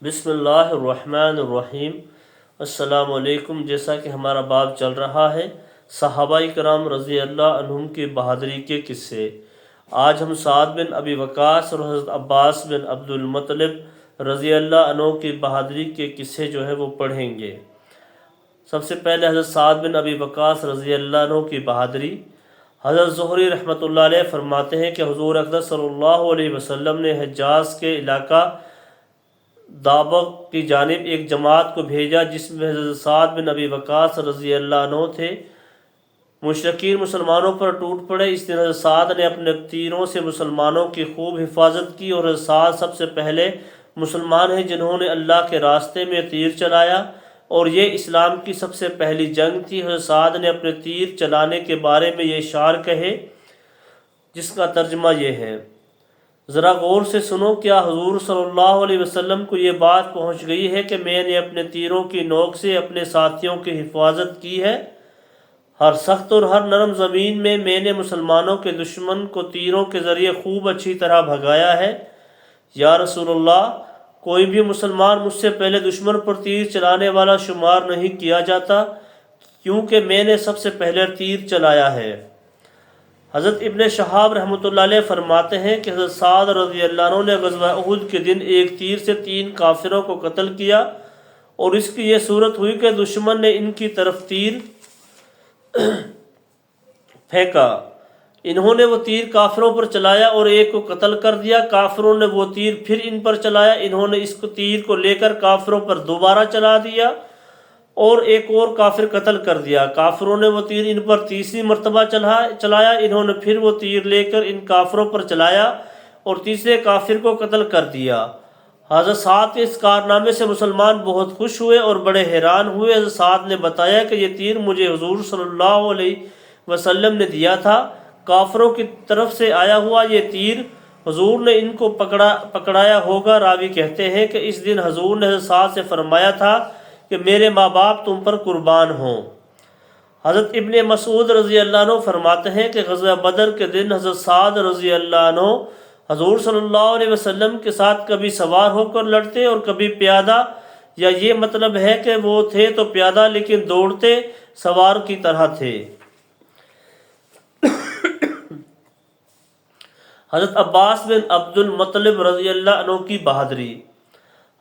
بسم اللہ الرحمن الرحیم۔ السلام علیکم۔ جیسا کہ ہمارا باب چل رہا ہے صحابہ کرام رضی اللہ عنہم کی بہادری کے قصے، آج ہم سعد بن ابی وقاص اور حضرت عباس بن عبد المطلب رضی اللہ عنہ کی بہادری کے قصے جو ہے وہ پڑھیں گے۔ سب سے پہلے حضرت سعد بن ابی وقاص رضی اللہ عنہ کی بہادری۔ حضرت زہری رحمۃ اللہ علیہ فرماتے ہیں کہ حضور اقدس صلی اللہ علیہ وسلم نے حجاز کے علاقہ دابغ کی جانب ایک جماعت کو بھیجا جس میں حضرت سعد بن ابی وقاص رضی اللہ عنہ تھے۔ مشرکین مسلمانوں پر ٹوٹ پڑے۔ اس دن حضرت سعد نے اپنے تیروں سے مسلمانوں کی خوب حفاظت کی، اور حضرت سعد سب سے پہلے مسلمان ہیں جنہوں نے اللہ کے راستے میں تیر چلایا، اور یہ اسلام کی سب سے پہلی جنگ تھی۔ حضرت سعد نے اپنے تیر چلانے کے بارے میں یہ اشعار کہے جس کا ترجمہ یہ ہے: ذرا غور سے سنو، کیا حضور صلی اللہ علیہ وسلم کو یہ بات پہنچ گئی ہے کہ میں نے اپنے تیروں کی نوک سے اپنے ساتھیوں کی حفاظت کی ہے؟ ہر سخت اور ہر نرم زمین میں نے مسلمانوں کے دشمن کو تیروں کے ذریعے خوب اچھی طرح بھگایا ہے۔ یا رسول اللہ، کوئی بھی مسلمان مجھ سے پہلے دشمن پر تیر چلانے والا شمار نہیں کیا جاتا، کیونکہ میں نے سب سے پہلے تیر چلایا ہے۔ حضرت ابن شہاب رحمۃ اللہ علیہ فرماتے ہیں کہ حضرت سعد رضی اللہ عنہ نے غزوہ احد کے دن ایک تیر سے 3 کافروں کو قتل کیا، اور اس کی یہ صورت ہوئی کہ دشمن نے ان کی طرف تیر پھینکا، انہوں نے وہ تیر کافروں پر چلایا اور ایک کو قتل کر دیا۔ کافروں نے وہ تیر پھر ان پر چلایا، انہوں نے اس کو تیر کو لے کر کافروں پر دوبارہ چلا دیا اور ایک اور کافر قتل کر دیا۔ کافروں نے وہ تیر ان پر تیسری مرتبہ چلایا، انہوں نے پھر وہ تیر لے کر ان کافروں پر چلایا اور تیسرے کافر کو قتل کر دیا۔ حضرت سعد کے اس کارنامے سے مسلمان بہت خوش ہوئے اور بڑے حیران ہوئے۔ حضرت سعد نے بتایا کہ یہ تیر مجھے حضور صلی اللہ علیہ وسلم نے دیا تھا، کافروں کی طرف سے آیا ہوا یہ تیر حضور نے ان کو پکڑایا ہوگا۔ راوی کہتے ہیں کہ اس دن حضور نے حضرت سعد سے فرمایا تھا کہ میرے ماں باپ تم پر قربان ہوں۔ حضرت ابن مسعود رضی اللہ عنہ فرماتے ہیں کہ غزوہ بدر کے دن حضرت سعد رضی اللہ عنہ حضور صلی اللہ علیہ وسلم کے ساتھ کبھی سوار ہو کر لڑتے اور کبھی پیادہ، یا یہ مطلب ہے کہ وہ تھے تو پیادہ لیکن دوڑتے سوار کی طرح تھے۔ حضرت عباس بن عبد المطلب رضی اللہ عنہ کی بہادری۔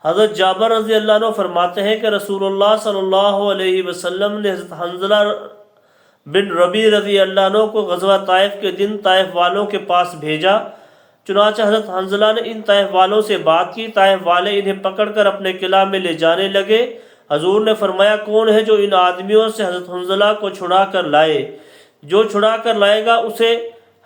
حضرت جابر رضی اللہ عنہ فرماتے ہیں کہ رسول اللہ صلی اللہ علیہ وسلم نے حضرت حنظلہ بن ربیع رضی اللہ عنہ کو غزوہ طائف کے دن طائف والوں کے پاس بھیجا۔ چنانچہ حضرت حنظلہ نے ان طائف والوں سے بات کی، طائف والے انہیں پکڑ کر اپنے قلعہ میں لے جانے لگے۔ حضور نے فرمایا، کون ہے جو ان آدمیوں سے حضرت حنظلہ کو چھڑا کر لائے؟ جو چھڑا کر لائے گا اسے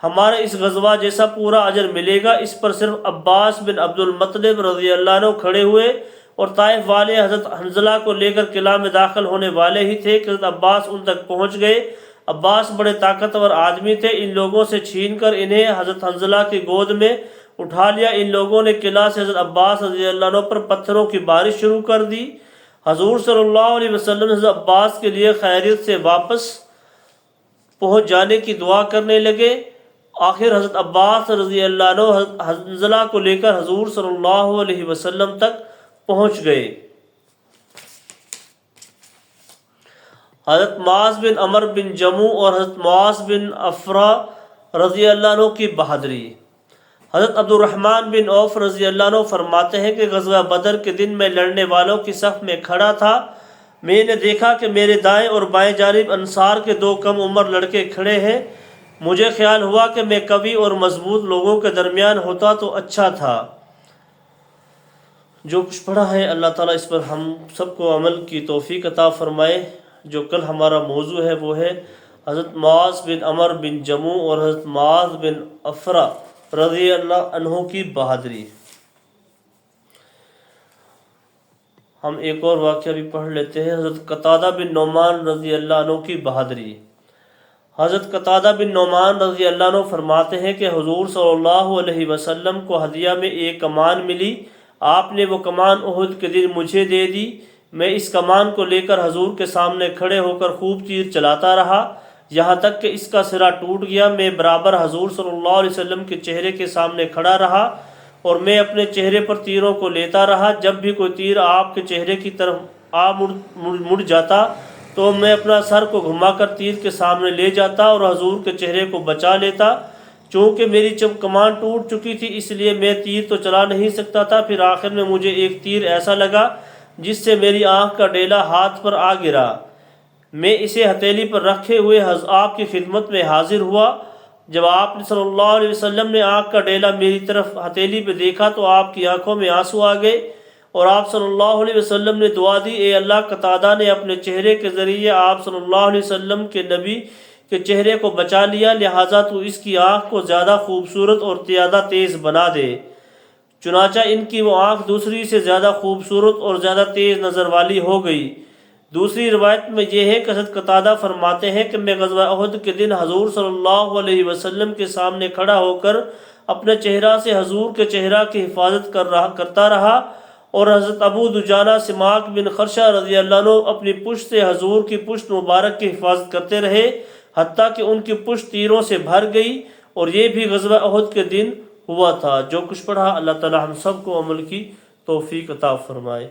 ہمارے اس غزوہ جیسا پورا اجر ملے گا۔ اس پر صرف عباس بن عبد المطلب رضی اللہ عنہ کھڑے ہوئے، اور طائف والے حضرت حنظلہ کو لے کر قلعہ میں داخل ہونے والے ہی تھے کہ حضرت عباس ان تک پہنچ گئے۔ عباس بڑے طاقتور آدمی تھے، ان لوگوں سے چھین کر انہیں حضرت حنظلہ کی گود میں اٹھا لیا۔ ان لوگوں نے قلعہ سے حضرت عباس رضی اللہ عنہ پر پتھروں کی بارش شروع کر دی۔ حضور صلی اللہ علیہ وسلم حضرت عباس کے لیے خیریت سے واپس پہنچ جانے کی دعا کرنے لگے۔ آخر حضرت عباس رضی اللہ عنہ حضرت حنظلہ کو لے کر حضور صلی اللہ علیہ وسلم تک پہنچ گئے۔ حضرت معاذ بن عمر بن جموع اور حضرت معاذ بن افرا رضی اللہ عنہ کی بہادری۔ حضرت عبد الرحمن بن عوف رضی اللہ عنہ فرماتے ہیں کہ غزوہ بدر کے دن میں لڑنے والوں کی صف میں کھڑا تھا، میں نے دیکھا کہ میرے دائیں اور بائیں جانب انصار کے 2 کم عمر لڑکے کھڑے ہیں۔ مجھے خیال ہوا کہ میں قوی اور مضبوط لوگوں کے درمیان ہوتا تو اچھا تھا۔ جو کچھ پڑھا ہے اللہ تعالیٰ اس پر ہم سب کو عمل کی توفیق عطا فرمائے۔ جو کل ہمارا موضوع ہے وہ ہے حضرت معاذ بن عمر بن جموع اور حضرت معاذ بن افرا رضی اللہ عنہ کی بہادری۔ ہم ایک اور واقعہ بھی پڑھ لیتے ہیں۔ حضرت قتادہ بن نعمان رضی اللہ عنہ کی بہادری۔ حضرت قتادہ بن نعمان رضی اللہ عنہ فرماتے ہیں کہ حضور صلی اللہ علیہ وسلم کو ہدیہ میں ایک کمان ملی، آپ نے وہ کمان احد کے دن مجھے دے دی۔ میں اس کمان کو لے کر حضور کے سامنے کھڑے ہو کر خوب تیر چلاتا رہا، یہاں تک کہ اس کا سرا ٹوٹ گیا۔ میں برابر حضور صلی اللہ علیہ وسلم کے چہرے کے سامنے کھڑا رہا اور میں اپنے چہرے پر تیروں کو لیتا رہا۔ جب بھی کوئی تیر آپ کے چہرے کی طرف مڑ جاتا تو میں اپنا سر کو گھما کر تیر کے سامنے لے جاتا اور حضور کے چہرے کو بچا لیتا۔ چونکہ میری کمان ٹوٹ چکی تھی اس لیے میں تیر تو چلا نہیں سکتا تھا۔ پھر آخر میں مجھے ایک تیر ایسا لگا جس سے میری آنکھ کا ڈیلا ہاتھ پر آ گرا۔ میں اسے ہتھیلی پر رکھے ہوئے آپ کی خدمت میں حاضر ہوا۔ جب آپ صلی اللہ علیہ وسلم نے آنکھ کا ڈیلا میری طرف ہتھیلی پہ دیکھا تو آپ کی آنکھوں میں آنسو آ گئے اور آپ صلی اللہ علیہ وسلم نے دعا دی، اے اللہ، قتادہ نے اپنے چہرے کے ذریعے آپ صلی اللہ علیہ وسلم کے نبی کے چہرے کو بچا لیا، لہٰذا تو اس کی آنکھ کو زیادہ خوبصورت اور زیادہ تیز بنا دے۔ چنانچہ ان کی وہ آنکھ دوسری سے زیادہ خوبصورت اور زیادہ تیز نظر والی ہو گئی۔ دوسری روایت میں یہ ہے کہ حضرت قتادہ فرماتے ہیں کہ میں غزوہ احد کے دن حضور صلی اللہ علیہ وسلم کے سامنے کھڑا ہو کر اپنے چہرہ سے حضور کے چہرہ کی حفاظت کرتا رہا، اور حضرت ابو دجانہ سماک بن خرشہ رضی اللہ عنہ اپنی پشت سے حضور کی پشت مبارک کی حفاظت کرتے رہے حتیٰ کہ ان کی پشت تیروں سے بھر گئی۔ اور یہ بھی غزوہ احد کے دن ہوا تھا۔ جو کچھ پڑھا اللہ تعالی ہم سب کو عمل کی توفیق عطا فرمائے۔